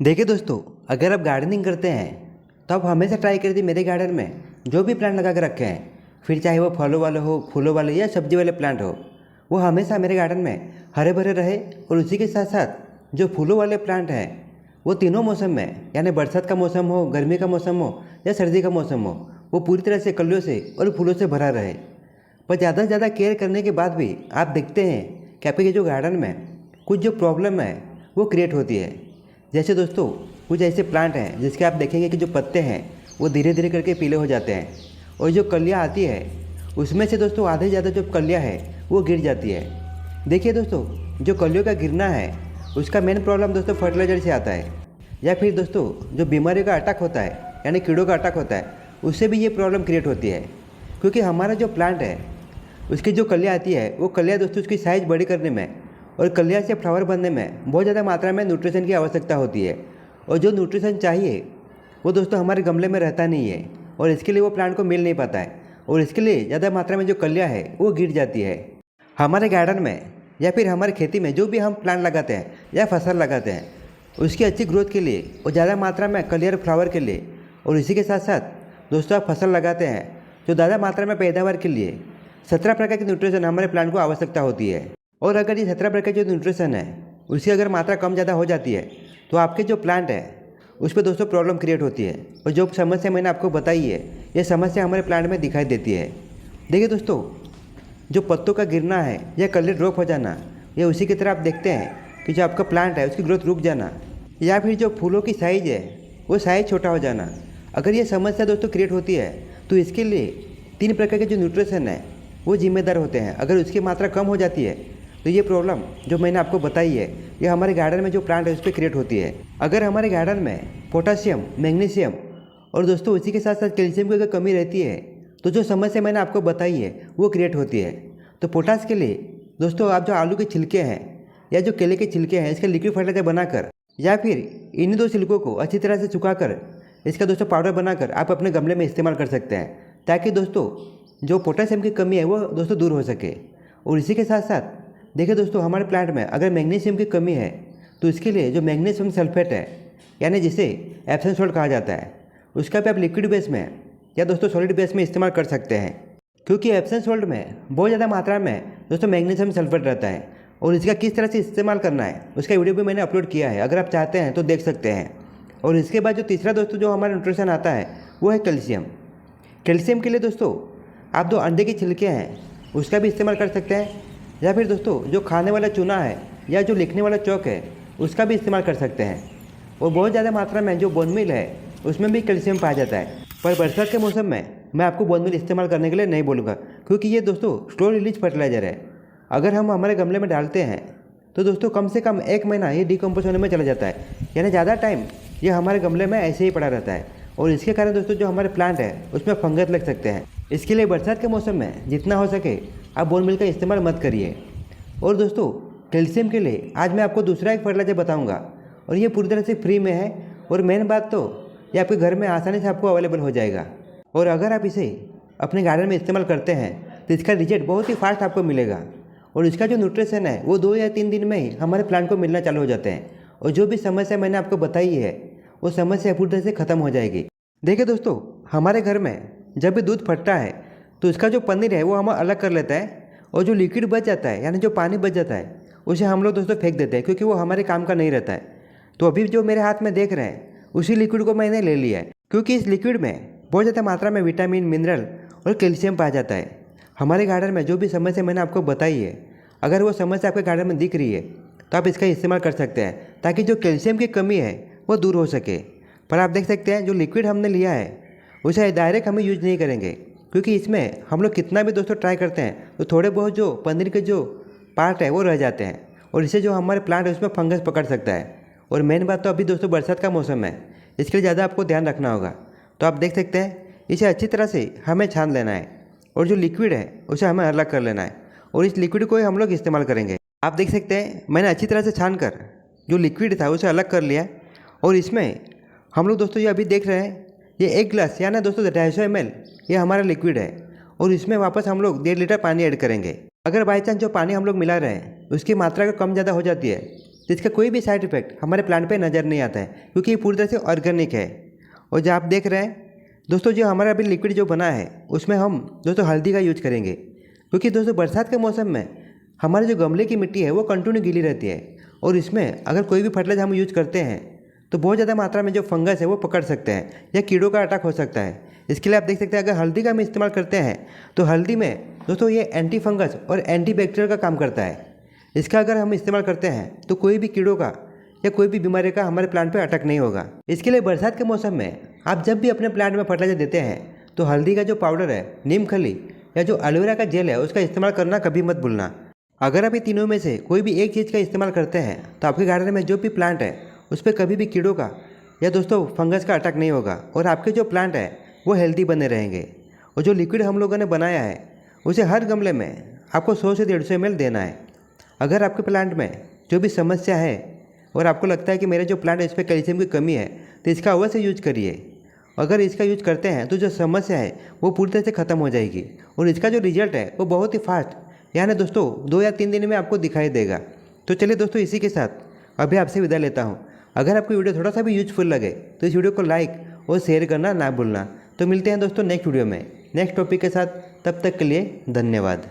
देखिए दोस्तों, अगर आप गार्डनिंग करते हैं तो आप हमेशा ट्राई करिए मेरे गार्डन में जो भी प्लांट लगा के रखे हैं, फिर चाहे वो फलों वाले हो, फूलों वाले या सब्जी वाले प्लांट हो, वो हमेशा मेरे गार्डन में हरे भरे रहे। और उसी के साथ साथ जो फूलों वाले प्लांट हैं वो तीनों मौसम में, यानी बरसात का मौसम हो, गर्मी का मौसम हो या सर्दी का मौसम हो, वो पूरी तरह से कलियों से और फूलों से भरा रहे। पर ज़्यादा से ज़्यादा केयर करने के बाद भी आप देखते हैं कि आपके जो गार्डन में कुछ जो प्रॉब्लम है वो क्रिएट होती है। जैसे दोस्तों, कुछ ऐसे प्लांट हैं जिसके आप देखेंगे कि जो पत्ते हैं वो धीरे धीरे करके पीले हो जाते हैं, और जो कलियाँ आती है उसमें से दोस्तों आधे ज़्यादा जो कलियाँ है वो गिर जाती है। देखिए दोस्तों, जो कलियों का गिरना है उसका मेन प्रॉब्लम दोस्तों फर्टिलाइजर से आता है, या फिर दोस्तों जो बीमारियों का अटैक होता है, यानी कीड़ों का अटैक होता है, उससे भी ये प्रॉब्लम क्रिएट होती है। क्योंकि हमारा जो प्लांट है उसकी जो कलियाँ आती है वो कलियाँ दोस्तों उसकी साइज़ बड़ी करने में और कलियाँ से फ्लावर बनने में बहुत ज़्यादा मात्रा में न्यूट्रिशन की आवश्यकता होती है। और जो न्यूट्रिशन चाहिए वो दोस्तों हमारे गमले में रहता नहीं है, और इसके लिए वो प्लांट को मिल नहीं पाता है, और इसके लिए ज़्यादा मात्रा में जो कलियाँ है वो गिर जाती है। हमारे गार्डन में या फिर हमारी खेती में जो भी हम प्लांट लगाते हैं या फसल लगाते हैं, उसकी अच्छी ग्रोथ के लिए और ज़्यादा मात्रा में कलियर फ्लावर के लिए, और इसी के साथ साथ दोस्तों आप फसल लगाते हैं जो ज़्यादा मात्रा में पैदावार के लिए 17 प्रकार के न्यूट्रिशन हमारे प्लांट को आवश्यकता होती है। और अगर ये 17 प्रकार जो न्यूट्रिशन है उसकी अगर मात्रा कम ज़्यादा हो जाती है तो आपके जो प्लांट है उस पर दोस्तों प्रॉब्लम क्रिएट होती है। और जो समस्या मैंने आपको बताई है ये समस्या हमारे प्लांट में दिखाई देती है। देखिए दोस्तों, जो पत्तों का गिरना है या कलर ड्रॉप हो जाना, या उसी की तरह आप देखते हैं कि जो आपका प्लांट है उसकी ग्रोथ रुक जाना, या फिर जो फूलों की साइज़ है वो साइज़ छोटा हो जाना, अगर ये समस्या दोस्तों क्रिएट होती है तो इसके लिए 3 प्रकार के जो न्यूट्रिशन है वो जिम्मेदार होते हैं। अगर उसकी मात्रा कम हो जाती है तो ये प्रॉब्लम जो मैंने आपको बताई है ये हमारे गार्डन में जो प्लांट है उस पर क्रिएट होती है। अगर हमारे गार्डन में पोटासियम, मैग्नीशियम और दोस्तों उसी के साथ साथ कैल्शियम की अगर कमी रहती है तो जो समस्या मैंने आपको बताई है वो क्रिएट होती है। तो पोटास के लिए दोस्तों आप जो आलू के छिलके हैं या जो केले के छिलके हैं इसका लिक्विड फर्टिलाइजर बनाकर, या फिर इन्हीं 2 छिलकों को अच्छी तरह से सुखाकर इसका दोस्तों पाउडर बनाकर आप अपने गमले में इस्तेमाल कर सकते हैं, ताकि दोस्तों जो पोटासियम की कमी है वो दोस्तों दूर हो सके। और इसी के साथ साथ देखिए दोस्तों, हमारे प्लांट में अगर मैग्नीशियम की कमी है तो इसके लिए जो मैग्नीशियम सल्फेट है, यानी जिसे एप्सम सॉल्ट कहा जाता है, उसका भी आप लिक्विड बेस में या दोस्तों सॉलिड बेस में इस्तेमाल कर सकते हैं। क्योंकि एप्सम सॉल्ट में बहुत ज़्यादा मात्रा में दोस्तों मैग्नीशियम सल्फेट रहता है, और इसका किस तरह से इस्तेमाल करना है उसका वीडियो भी मैंने अपलोड किया है, अगर आप चाहते हैं तो देख सकते हैं। और इसके बाद जो तीसरा दोस्तों जो हमारा न्यूट्रिशन आता है वो है कैल्शियम। कैल्शियम के लिए दोस्तों आप जो अंडे के छिलके हैं उसका भी इस्तेमाल कर सकते हैं, या फिर दोस्तों जो खाने वाला चूना है या जो लिखने वाला चौक है उसका भी इस्तेमाल कर सकते हैं। और बहुत ज़्यादा मात्रा में जो बोन मील है उसमें भी कैल्शियम पाया जाता है। पर बरसात के मौसम में मैं आपको बोन मील इस्तेमाल करने के लिए नहीं बोलूँगा, क्योंकि ये दोस्तों स्लो रिलीज फर्टिलाइजर है। अगर हम हमारे गमले में डालते हैं तो दोस्तों कम से कम 1 महीना ये डिकम्पोज होने में चला जाता है, यानी ज़्यादा टाइम ये हमारे गमले में ऐसे ही पड़ा रहता है, और इसके कारण दोस्तों जो हमारे प्लांट है उसमें फंगस लग सकते हैं। इसके लिए बरसात के मौसम में जितना हो सके आप बोन मील का इस्तेमाल मत करिए। और दोस्तों कैल्शियम के लिए आज मैं आपको दूसरा एक फर्टिलाइजर बताऊंगा, और ये पूरी तरह से फ्री में है, और मेन बात तो ये आपके घर में आसानी से आपको अवेलेबल हो जाएगा। और अगर आप इसे अपने गार्डन में इस्तेमाल करते हैं तो इसका रिजल्ट बहुत ही फास्ट आपको मिलेगा, और इसका जो न्यूट्रिशन है वो 2 या 3 दिन में ही हमारे प्लांट को मिलना चालू हो जाते हैं, और जो भी समस्या मैंने आपको बताई है वो समस्या पूरी तरह से ख़त्म हो जाएगी। देखिए दोस्तों, हमारे घर में जब भी दूध फटता है तो इसका जो पनीर है वो हम अलग कर लेता है, और जो लिक्विड बच जाता है यानी जो पानी बच जाता है उसे हम लोग दोस्तों फेंक देते हैं, क्योंकि वो हमारे काम का नहीं रहता है। तो अभी जो मेरे हाथ में देख रहे हैं उसी लिक्विड को मैंने ले लिया है, क्योंकि इस लिक्विड में बहुत ज़्यादा मात्रा में विटामिन, मिनरल और कैल्शियम पाया जाता है। हमारे गार्डन में जो भी समस्या मैंने आपको बताई है, अगर वो समस्या आपके गार्डन में दिख रही है तो आप इसका इस्तेमाल कर सकते हैं, ताकि जो कैल्शियम की कमी है वो दूर हो सके। पर आप देख सकते हैं जो लिक्विड हमने लिया है उसे डायरेक्ट हम यूज नहीं करेंगे, क्योंकि इसमें हम लोग कितना भी दोस्तों ट्राई करते हैं तो थोड़े बहुत जो पनीर के जो पार्ट है वो रह जाते हैं, और इससे जो हमारे प्लांट है उसमें फंगस पकड़ सकता है। और मेन बात तो अभी दोस्तों बरसात का मौसम है, इसके लिए ज़्यादा आपको ध्यान रखना होगा। तो आप देख सकते हैं इसे अच्छी तरह से हमें छान लेना है, और जो लिक्विड है उसे हमें अलग कर लेना है, और इस लिक्विड को ही हम लोग इस्तेमाल करेंगे। आप देख सकते हैं मैंने अच्छी तरह से छान कर जो लिक्विड था उसे अलग कर लिया, और इसमें हम लोग दोस्तों ये अभी देख रहे हैं ये 1 गिलास यानी दोस्तों 250 ml ये हमारा लिक्विड है, और इसमें वापस हम लोग 1.5 लीटर पानी ऐड करेंगे। अगर बाई चांस जो पानी हम लोग मिला रहे हैं उसकी मात्रा अगर कम ज़्यादा हो जाती है तो इसका कोई भी साइड इफेक्ट हमारे प्लांट पे नज़र नहीं आता है, क्योंकि ये पूरी तरह से ऑर्गेनिक है। और जो आप देख रहे हैं दोस्तों, जो हमारा अभी लिक्विड जो बना है उसमें हम दोस्तों हल्दी का यूज करेंगे, क्योंकि दोस्तों बरसात के मौसम में हमारे जो गमले की मिट्टी है वो कंटिन्यू गीली रहती है, और इसमें अगर कोई भी फर्टिलाइजर हम यूज करते हैं तो बहुत ज़्यादा मात्रा में जो फंगस है वो पकड़ सकते हैं या कीड़ों का अटैक हो सकता है। इसके लिए आप देख सकते हैं, अगर हल्दी का हम इस्तेमाल करते हैं तो हल्दी में दोस्तों ये एंटी फंगस और एंटी बैक्टीरियल का काम करता है। इसका अगर हम इस्तेमाल करते हैं तो कोई भी कीड़ों का या कोई भी बीमारी का हमारे प्लांट पे अटैक नहीं होगा। इसके लिए बरसात के मौसम में आप जब भी अपने प्लांट में फर्टिलाइजर देते हैं तो हल्दी का जो पाउडर है, नीम खली या जो एलोवेरा का जेल है उसका इस्तेमाल करना कभी मत भूलना। अगर आप ये तीनों में से कोई भी एक चीज़ का इस्तेमाल करते हैं तो आपके गार्डन में जो भी प्लांट है उस पर कभी भी कीड़ों का या दोस्तों फंगस का अटैक नहीं होगा, और आपके जो प्लांट है वो हेल्दी बने रहेंगे। और जो लिक्विड हम लोगों ने बनाया है उसे हर गमले में आपको 100 से 150 ml देना है। अगर आपके प्लांट में जो भी समस्या है और आपको लगता है कि मेरे जो प्लांट है इस पर कैल्शियम की कमी है, तो इसका अवश्य यूज करिए। अगर इसका यूज करते हैं तो जो समस्या है वो पूरी तरह से ख़त्म हो जाएगी, और इसका जो रिजल्ट है वो बहुत ही फास्ट, यानी दोस्तों 2 या 3 दिन में आपको दिखाई देगा। तो चलिए दोस्तों, इसी के साथ अभी आपसे विदा लेता हूँ। अगर आपको वीडियो थोड़ा सा भी यूजफुल लगे तो इस वीडियो को लाइक और शेयर करना ना भूलना। तो मिलते हैं दोस्तों नेक्स्ट वीडियो में नेक्स्ट टॉपिक के साथ। तब तक के लिए धन्यवाद।